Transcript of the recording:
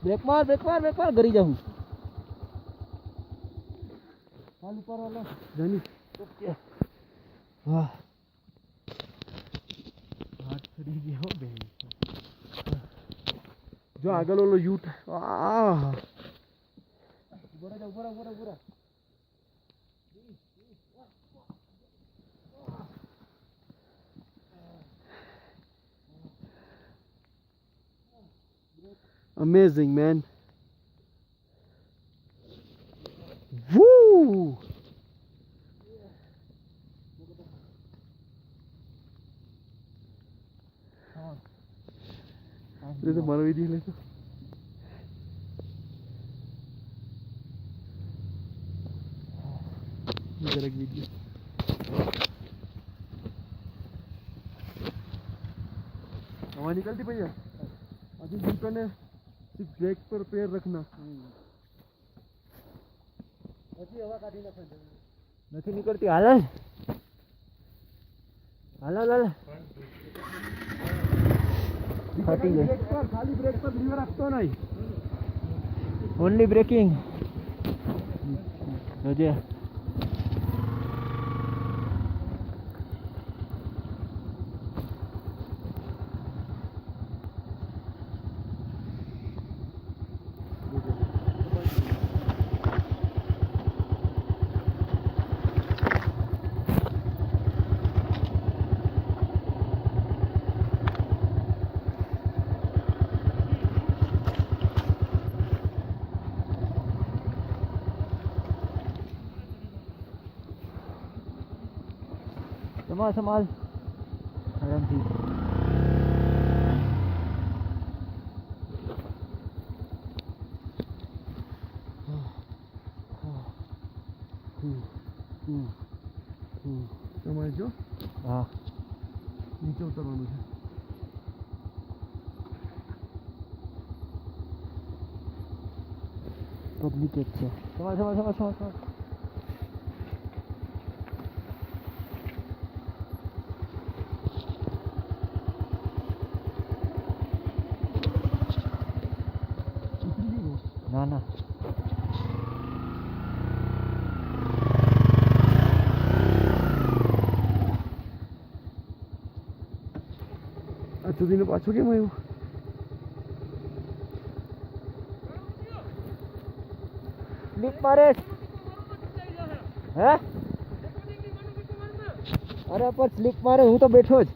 break मार गरी जाऊं चालू करो लो जानी वाह हाथ खड़ी गई हो बे जो आगल वालो यूट ऊपर amazing man woo ये तो मारो वीडियो ले तो इधर एक वीडियो हवा निकलती भैया अभी जिनको ने सिर्फ ब्रेक पर पैर रखना अच्छी हवा काटी ना नहीं निकलती हाल खाली ब्रेक पर लीवर रखतो नहीं ओनली ब्रेकिंग अजय संभाल आराम से समझो हाँ नीचे उतरवाना है पब्लिक अच्छा समझ ना दिन पाछो केम आव्यो स्लिप मारे हે અરે પર સ્લિપ મારે હું તો બેઠો જ